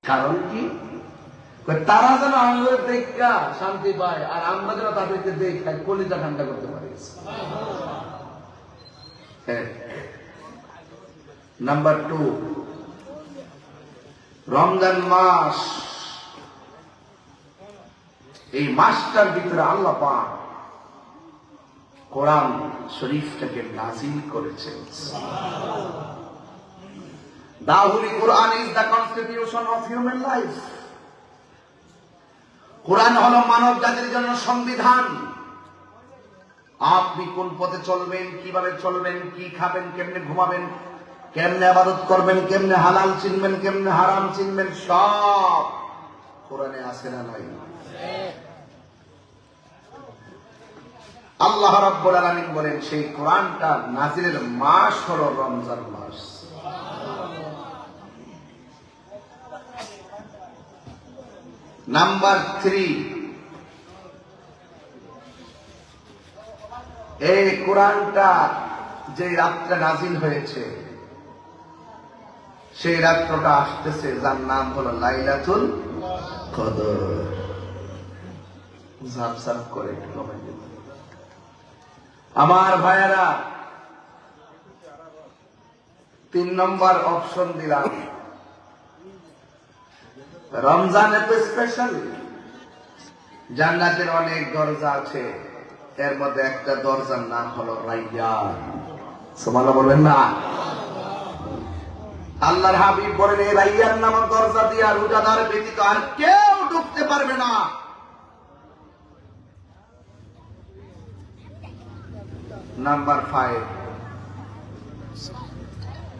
কারণ কি? তারা যেন আমাদের দেখা শান্তি পায়, আর আমরা যেন তাদেরকে দেখাই কলিজা ঠান্ডা করতে পারি। নাম্বার 2, রমজান মাস, এই মাসটার ভিতরে আল্লাহ পাক কোরআন শরীফটাকে নাযিল করেছেন। The Holy Quran is the constitution of human life. কোরআন হলো মানব জাতির জন্য সংবিধান। আপনি কোন পথে চলবেন, কিভাবে চলবেন, কি খাবেন, কেমনে ঘুমাবেন, কেমনে ইবাদত করবেন, কেমনে হালাল চিনবেন, কেমনে হারাম চিনবেন, সব কোরআনে আছে না নাই? আল্লাহ রাব্বুল আলামিন বলেন সেই কোরআনটা নাজিলের মাস হলো রমজান মাস। নাম্বার 3, এই কোরআনটা যে রাত্রে নাজিল হয়েছে সেই রাত্রটা আসতেছে যার নাম হলো লাইলাতুল কদর। ঝাপসাপ করে একটু কমেন্ট দিন আমার ভাইয়েরা। 3 নম্বর অপশন দিলাম, রমজান এত স্পেশাল, জান্নাতের অনেক দরজা আছে, এর মধ্যে একটা দরজার নাম হলো রাইয়ান। সুবহানাল্লাহ বলবেন না? আল্লাহর হাবিব বলেন এই রাইয়ান নামক দরজা দিয়ে রোজাদার ব্যতীত আর কেউ ঢুকতে পারবে না। নাম্বার 5,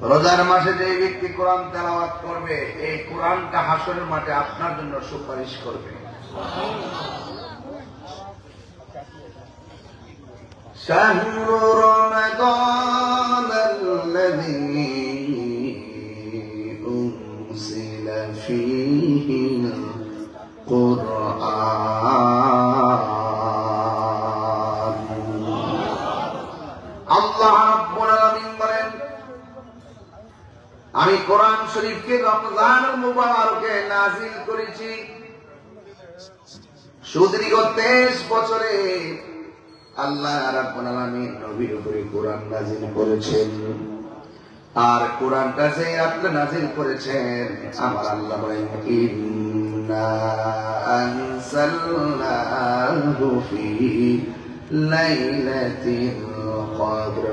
রোজার মাসে যে ব্যক্তি কোরআন তেলাওয়াত করবে, এই কোরআনটা হাসরের মাঠে আপনার জন্য সুপারিশ করবে। শাহরু রমাদানাল্লাযী উনজিলা ফীহিল কুরআন। আল্লাহ রাব্বুল আলামিন বলেন আমি কোরআন শরীফকে রমজানুল মুবারকে নাযিল করেছি। সুদীর্ঘ 23 বছরে আল্লাহ রাব্বুল আলামিন নবীর উপরে কোরআন নাযিল করেছেন, আর কোরআনটা যে আপনি নাযিল করেছেন আমার আল্লাহ বলেন ইন্না আনসালনাহু ফি লাইলাতিল কদর।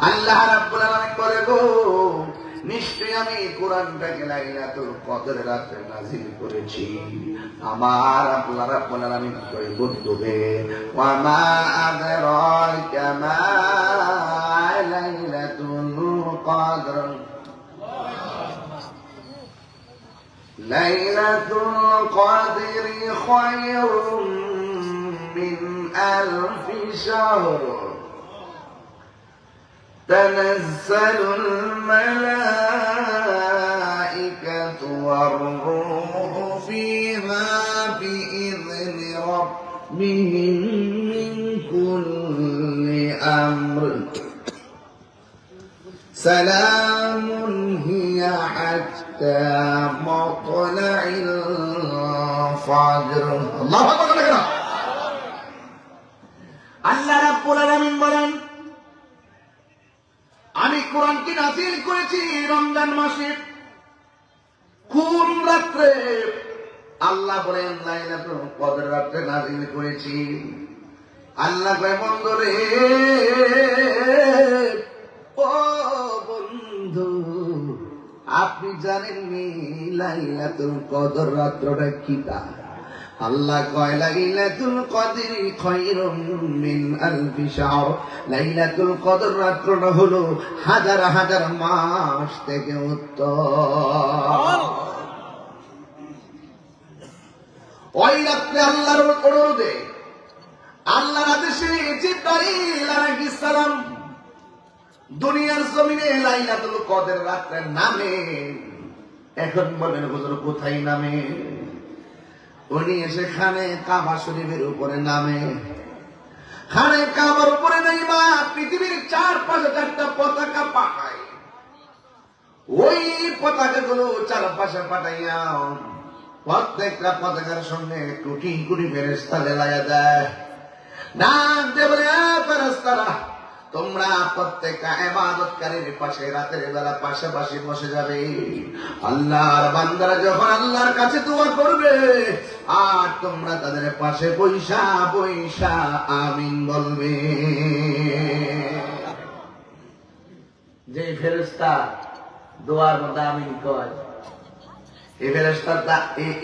আল্লাহ রাব্বুল আলামিন বলে গো নিশ্চয়ই আমি কোরআনটাকে লাইলাতুল কদর রাতে নাযিল করেছি। আমার আল্লাহ রাব্বুল আলামিন কই বলবে ওয়া মা আদরাকা মা লাইলাতুল কদর। লাইলাতুল কদরি খায়রুম মিন আলফি শাহর تنزل الملائكة والروح فيها بإذن ربهم من كل أمر سلام هي حتى مطلع الفجر। الله أكبر। আল্লাহ রাব্বুল আলামিন বলেন আমি কোরআনকে নাযিল করেছি রমজান মাসে। কোন রাত্রে? আল্লাহ বলেন লাইলাতুল কদর রাত্রে নাযিল করেছি। আল্লাহ কয় বন্ধু রে, ও বন্ধু আপনি জানেননি লাইলাতুল কদর রাত্রটা কিটা? আল্লাহ কয় লাইলাতুল কদরি খায়রুম মিন আলফি শাহর। লাইলাতুল কদর রাত্রটা হলো হাজার হাজার মাস থেকে উত্তম। ওই রাত্রে আল্লাহর অনুরোধে আল্লাহর আদেশে জিবরাইল আলাইহিস সালাম দুনিয়ার জমিনে লাইলাতুল কদর রাত্রে নামে। এখন বলেন হুজুর কোথায় নামে? উনি এসে খানে কাবা শরীফের উপরে নামে। খানে কাবার উপরে নাইমা পৃথিবীর 4 পাশে 4টা পতাকা পাকায়। ওই পতাকাগুলো চারপাশে পাঠাইয়া প্রত্যেকটা পতাকার সঙ্গে কোটি কোটি ফেরেশতা লেলাইয়া দেয়। ডাক দিয়ে বলে, ফেরেশতারা তোমরা প্রত্যেকটা ইবাদতকারীর পাশে রাতের বেলা পাশাপাশি বসে যাবে। আল্লাহর বান্দারা যখন আল্লাহর কাছে দোয়া করবে আর তোমরা তাদের পাশে বৈশা বৈশা আমিন বলবে। যে ফেরেশতা দোয়ার মধ্যে আমিন কয়, এই ফেরেশতার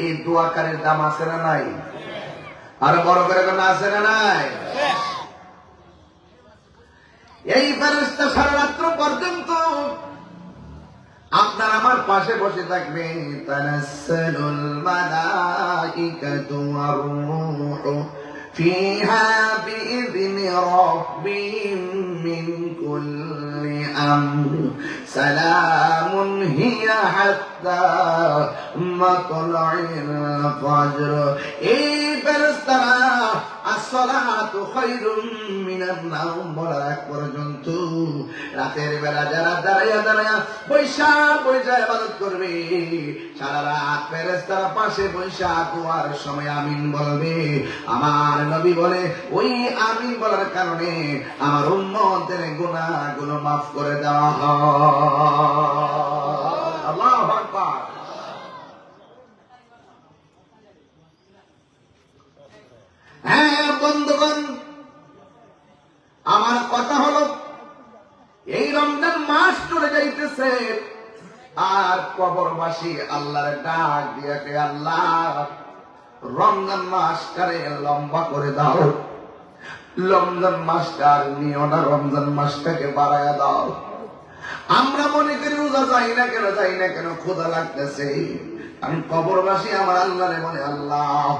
এই দোয়াকারীর দাম আছে না নাই? আরো বড় করে কোন আছে না নাই? এই ফেরেশতা সারা রাত্র পর্যন্ত আপনার আমার পাশে বসে থাকবে। তানাসসালুল মালাইকাতু ওয়ার রূহু ফিহা বিইذনি রাব্বিহিম মিন কুল্লি আমর সালামুন হিয়া হাত্তা মাতলাইল ফজর। এই ফেরেশতারা আসসালাতু খায়রুম মিনান নাওম বলার আগ পর্যন্ত রাতের বেলা যারা দাঁড়াইয়া দাঁড়াইয়া বৈশা বৈশা ইবাদত করবে, সারা রাত ফেরেশতারা পাশে বৈশা দোয়ার সময় আমিন বলবে। আমার নবী বলে ওই আমিন বলার কারণে আমার উম্মতের গুনাহগুলো মাফ করে দেওয়া হয়। আল্লাহু আকবার। হ্যাঁ বন্ধুগণ, আমার কথা হলো এই রমজান মাস চলে যাইতেছে আর কবরবাসী আল্লাহর ডাক দিয়ে, আল্লাহ রমজান মাসটারে লম্বা করে দাও, রমজান মাসটার নিও না, রমজান মাসটাকে বাড়ায়া দাও। আমরা মনে করি রোজা যাই না কেন ক্ষুধা লাগতেছে। আমি কবরবাসী আমার আল্লাহরে বলে, আল্লাহ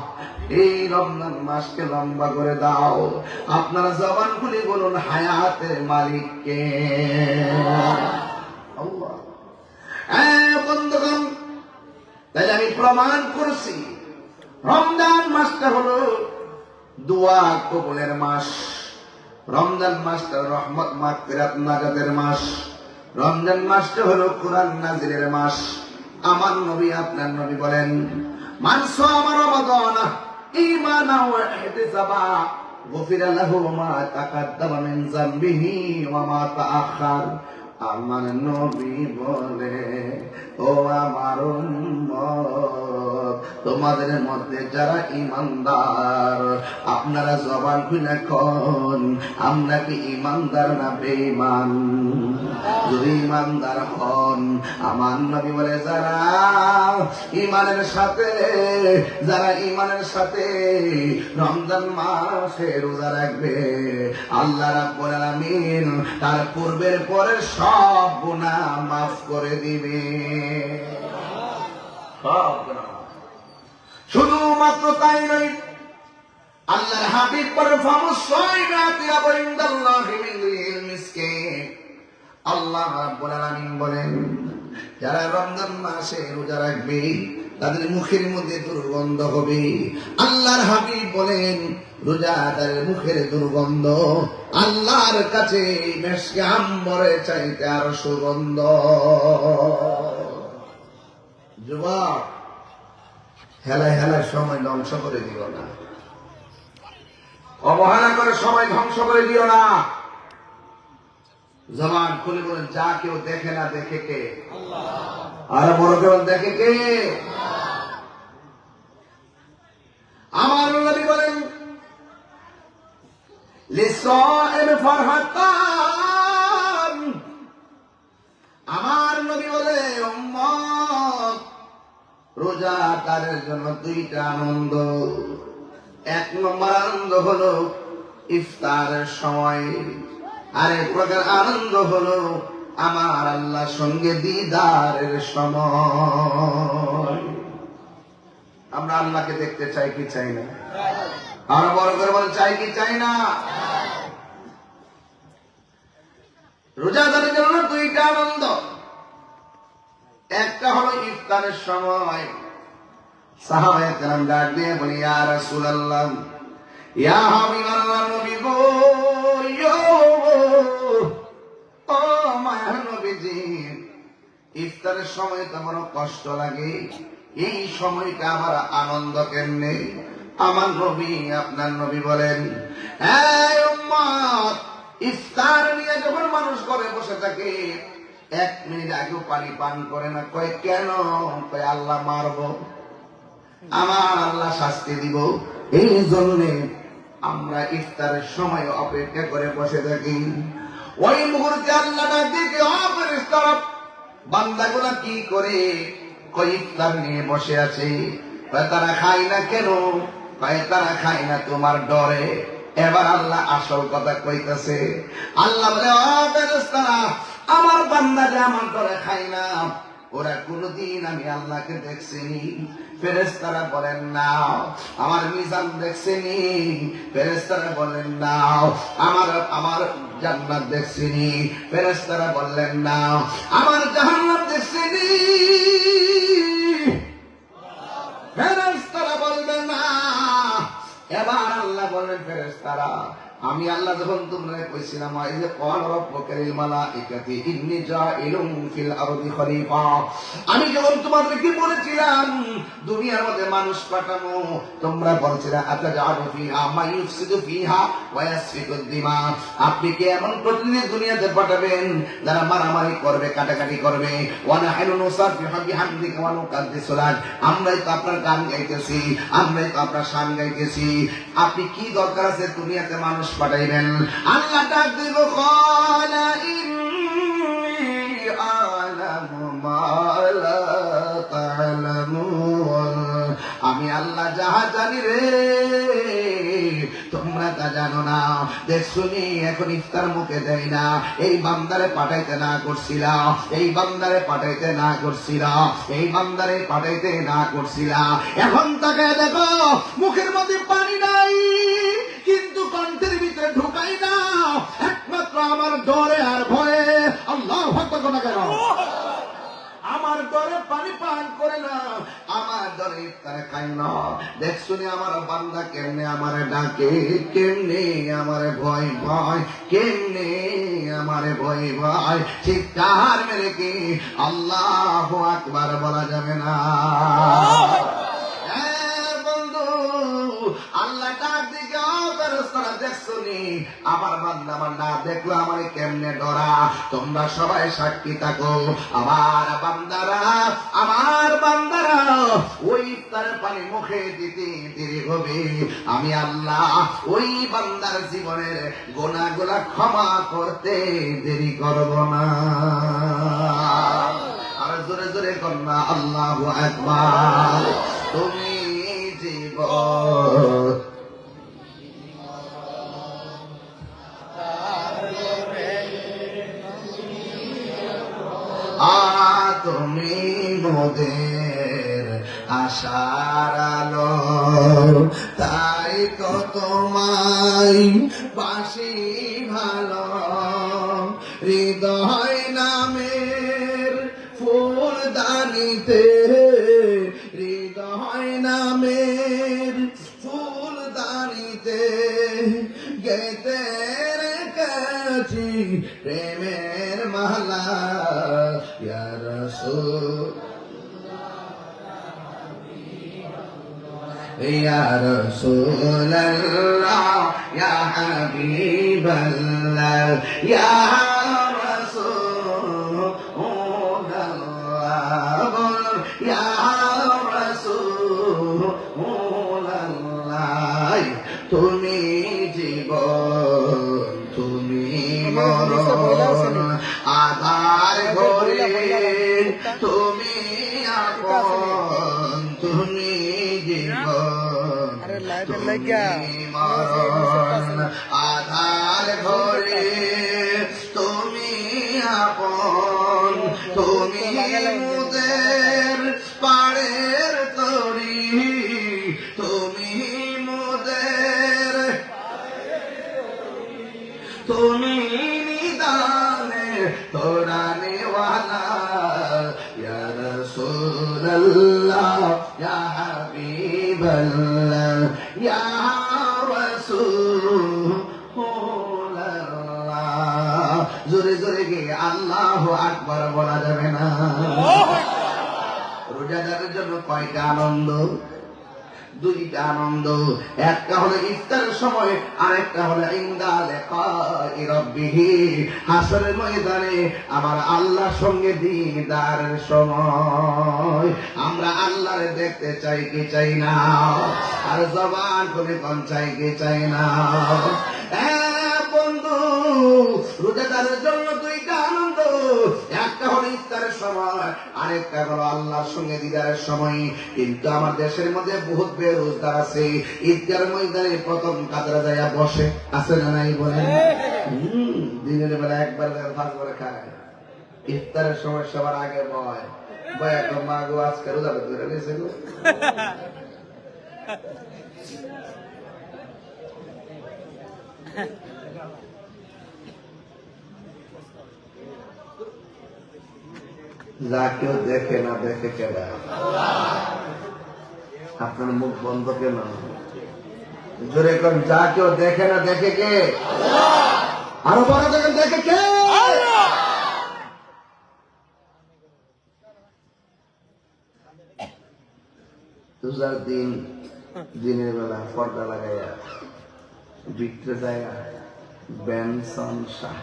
এই রমজান মাসকে লম্বা করে দাও। আপনারা জবান খুলে বলুন, হায়াতের মালিককে আল্লাহ। হ্যাঁ বন্ধুগণ, তাই আমি প্রমাণ করছি রমজান মাসটা হলো দোয়া কবুলের মাস। রমজান মাসটা রহমত মাগফিরাত নাজাতের মাস। রমজান মাসটা হলো কোরআন নাজিলের মাস। আমার নবী আপনার নবী বলেন, মান সামা রমাদান ঈমানান ওয়া ইহতিসাবা গুফিরা লাহু মা তাকাদ্দামা মিন যামবিহি ওয়া মা তাআখার। আমার নবী বলে, ও আমার উম্মত, তোমাদের মধ্যে যারা ঈমানদার আপনারা জবান খুলে কোন, আমরা কি ঈমানদার না বেঈমান? যদি ঈমানদার হন, আমার নবী বলে যারা ঈমানের সাথে রমজান মাসে রোজা রাখবে, আল্লাহ রাব্বুল আলামিন তার পূর্বের পরের সব গুনাহ মাফ করে দিবে। সব গুনাহ। শুধুমাত্র তাই নয়, আল্লাহর হাবিব বলেন, ফামুসাইবাতি আবইন্দাল্লাহি মিন যিল মিসকে। আল্লাহ রাব্বুল আলামিন বলেন, যারা রমজান মাসে রোজা রাখবে তাদের মুখের মধ্যে দুর্গন্ধ হবে। আল্লাহর হাবিব বলেন, রোজাদারের মুখের দুর্গন্ধ আল্লাহর কাছে মেশকে আম্বরের চাইতে আরো সুগন্ধ। যুবক, হেলায় হেলায় সময় ধ্বংস করে দিও না, অবহেলা করে সময় ধ্বংস করে দিও না। জবান খুলে বলেন, যা কেউ দেখে না দেখে কে? আর বড় কেউ দেখে কে? আমার নবী বলেন, লিসাইম ফারহাতান। আমার নবী বলে, উম্মত, রোজাদারের জন্য দুইটা আনন্দ। এক নম্বর আনন্দ হলো ইফতারের সময়, আরেক প্রকার আনন্দ হলো আমার আল্লাহর সঙ্গে দিদারের সময়। আমরা আল্লাহকে দেখতে চাই কি চাই না? আর বড় করে বল, চাই কি চাই না? রোজাদারের জন্য দুইটা আনন্দ। একটা হলো ইফতারের সময়। সাহাবায়ে কেরাম ডাক দিয়ে বলি, ইয়া রাসূলুল্লাহ, ইয়া হাবিবাল্লাহ, নবী গো, ও মায়ার নবীজি, ইফতারের সময় তো আমার কষ্ট লাগে, এই সময়টা আমার আনন্দ কেমনে? আমার নবী, আপনার নবী বলেন, এই উম্মত, ইফতার নিয়ে যখন মানুষ ঘরে বসে থাকে, 1 মিনিট আগেও পানি পান করে না। কয় কেন? কয় আল্লাহ মারবো, আমার আল্লাহ শাস্তি দিব। এই জন্যে আমরা ইফতারের সময় অপেক্ষা করে বসে থাকি। ওই মুহূর্তে আল্লাহ ডাক দিকে, ও ফেরেশতারা, বান্দাগুলা কি করে? কয় ইফতার নিয়ে বসে আছে। কয় তারা খায় না কেন? কয় তারা খায় না তোমার ডরে। এবার আল্লাহ আসল কথা কইতেছে। আল্লাহ বলে, ও ফেরেশতারা, আমার বান্দা যে আমার ডরে খায় না, ওরা কোনদিন আমি আল্লাহকে দেখছিনি? ফেরেশতারা বলেন না। আমার মিজান দেখছিনি? ফেরেশতারা বলেন না। আমার জান্নাত দেখছিনি? ফেরেশতারা বললেন না। আমার জাহান্নাম দেখছিনি? ফেরেশতারা বলবেন না। এবার আল্লাহ বলেন, ফেরেশতারা, আমি আল্লাহ যখন তোমরা কইছিলাম, এই যে ক্বাল রাব্বুকা লিল মালাইকাতি ইন্নী জাইলুন ফিল আরদি খলিফা, আমি যখন তোমাদেরকে বলেছিলাম দুনিয়ার মধ্যে মানুষ পাঠাবো, তোমরা বলছিলে আতাজালু ফিহা মা ইউফসিদু ফিহা ওয়া ইয়াসফিকু দিমা, আপনি কি এমন প্রতিনিধি দুনিয়াতে পাঠাবেন যারা মারামারি করবে, কাটাকাটি করবে? ওয়া নাহনু নুসাব্বিহু বিহামদিকা ওয়া নুকাদ্দিসু লাক, আমরাই তো আপনার গান গাইতেছি, আমরাই তো আপনার শান গাইতেছি, আপনি কি দরকার আছে দুনিয়াতে মানুষ পাঠাইবেন? আল্লাহ ডাক দিব, ক্বালা ইন্নী আ'লামু মা লা তা'লামুন, আমি আল্লাহ যাহা জানি রে, তোমরা তা জানো না। দেখছুনি এখন ইফতার মুখে দেয় না, এই বান্দারে পাঠাইতে না করছিলা, এই বান্দারে পাঠাইতে না করছিলা, এই বান্দারে পাঠাইতে না করছিলা, এখন তাকে দেখো মুখের মধ্যে পানি নাই, কিন্তু কণ্ঠের ভিতরে ঢুকাই না, একমাত্র আমার ডরে আর ভয়ে। আল্লাহু আকবার না কেন? আমার ডরে পানি পান করে না, আমার ডরে ইফতার খাই না। দেখছুনি আমার বান্দা কেমনে আমারে ডাকে, কেমনে আমারে ভয় ভয়, কেমনে আমারে ভয় ভয়, চিৎকার মেরে কি আল্লাহু আকবার বলা যাবে না? আল্লাহ ডাক দিকে, ফেরেশতারা দেখছুনি আমার বান্দা আমার না দেখলো আমারে কেমনে ডরা? তোমরা সবাই সাক্ষী থাকো, আমার বান্দারা ওই ইফতারের পানি মুখে দিতে দেরি হবে, আমি আল্লাহ ওই বান্দার জীবনের গুনাহগুলো ক্ষমা করতে দেরি করব না। আর জোরে জোরে কন্যা আল্লাহু আকবার। তুমি তুমি মোদের আশার আলো, তাই তো তোমায় বাসি ভালো, হৃদয় নামের ফুলদানিতে, হৃদয় নামের ফুলদানিতে গেতে রেখেছি প্রেমের মালা, ইয়া রাসূল ইয়া রাসূলুল্লাহ ইয়া হাবিবাল্লাহ ইয়া রাসূলুল্লাহ ইয়া রাসূলুল্লাহ, তুমি জীবন তুমি মরণ, আধার ঘরে তুমি আপন, তুমি জীবন তুমি মরণ, আধার ঘরে তুমি আপন, তুমি মোদের পাড়ের তরি, তুমি মোদের, তুমি নিদানে তোরানে ওয়ালা, ইয়া রাসূলুল্লাহ ইয়া হাবিবাল্লাহ ইয়া রাসূলুল্লাহ। জোরে জোরে গে আল্লাহু আকবার বলা যাবে না। রোজাদারের জন্য কয়টা আনন্দ? দুইটা আনন্দ। একটা হলো ইফতারের সময়, আর একটা হলো ইনদা লিকাই রাব্বিহি, হাসরের ময়দানে আমার আল্লাহর সঙ্গে দিদারের সময়। আমরা আল্লাহরে দেখতে চাই কি চাই না? আর জবান করে কোন চাই কি চাই না? বন্ধু, রোজাদারের জন্য দুইটা আনন্দ। একটা হলো ইফতারের সময়, আরেকটা হলো আল্লাহর সঙ্গে দিদারের সময়। কিন্তু আমার দেশের মধ্যে বহুত বেরোজগার আছে, ঈদগার ময়দানে প্রথম কাতারে যাইয়া বসে, আছে না নাই বলেন? দিনের বেলা একবার ভাগ করে খায়, ইফতারের সময় সবার আগে বয় বয় একটা মা গো আজকে রোজা ধরে নিয়েছে গো। যা কেউ দেখে না দেখে কেনা, আপনার মুখ বন্ধ কেন? জোরে করেন, যা কেউ দেখে না দেখে কে? আরো বড় দেখেন, দেখে কে? রোজার দিন দিনের বেলা পর্দা লাগাইয়া বিক্রে যায় বেনসন শাহ,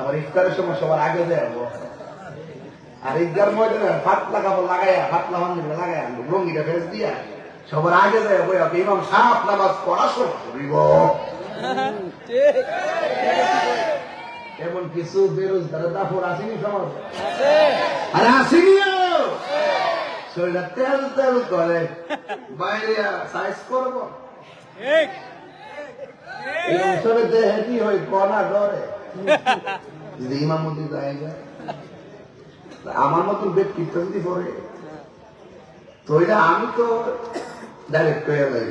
আবার ইফতারের সময় সবার আগে যায়, আর ঈদগার ময়দানে ফাটলা কাপড় লাগাইয়া, ফাটলা বান্ধব লাগাইয়া, রঙিটা ফেস দিয়া সবার আগে যায় বই ইমাম সাহেব নামাজ পড়া শুরু করিব। এমন কিছু বেরোজগারের দাপড় আসেনি সমাজ? আরে আসেনি, শরীরটা তেল তেল করে, বাইরে সাইজ করব, দেহে কি হয় কনা ডরে। যদি ইমামতি জায়গা আমার মতন ব্যক্তিত্ব যদি পড়ে, তো এটা আমি তো ডাইরেক্ট পেয়ে যাই।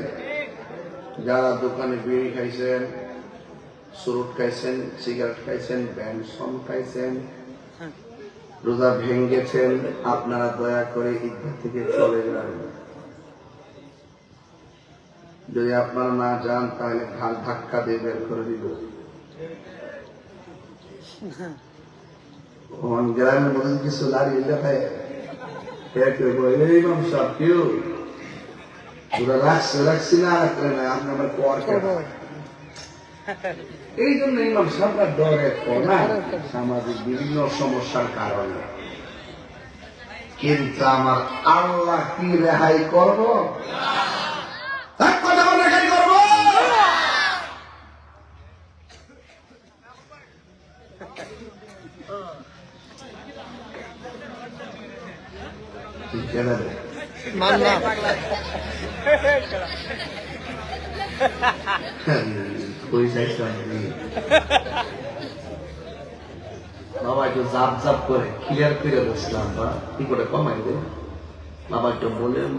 যারা দোকানে বিড়ি খাইছেন, সুরুট খাইছেন, সিগারেট খাইছেন, বেনসন খাইছেন, রোজা ভেঙ্গেছেন, আপনারা দয়া করে ঈদগাহ থেকে চলে যান। যদি আপনারা না যান তাহলে ঘাট ধাক্কা দিয়ে বের করে দিব। গ্রামের মধ্যে কিছু দাঁড়িয়ে দেখায় ইমাম সাহেব কেউ রাখছি না রাখলে না, আপনি আমার পর এই জন্য ইমাম সাহেবরা ডরে না সামাজিক বিভিন্ন সমস্যার কারণে। কিন্তু আমার আল্লাহ কি রেহাই করব? রেহাই করব? বাবা একটু জাপ জাপ করে ক্লিয়ার করে বসলাম, বা কি করে কমাই দে বাবা একটু বলেন।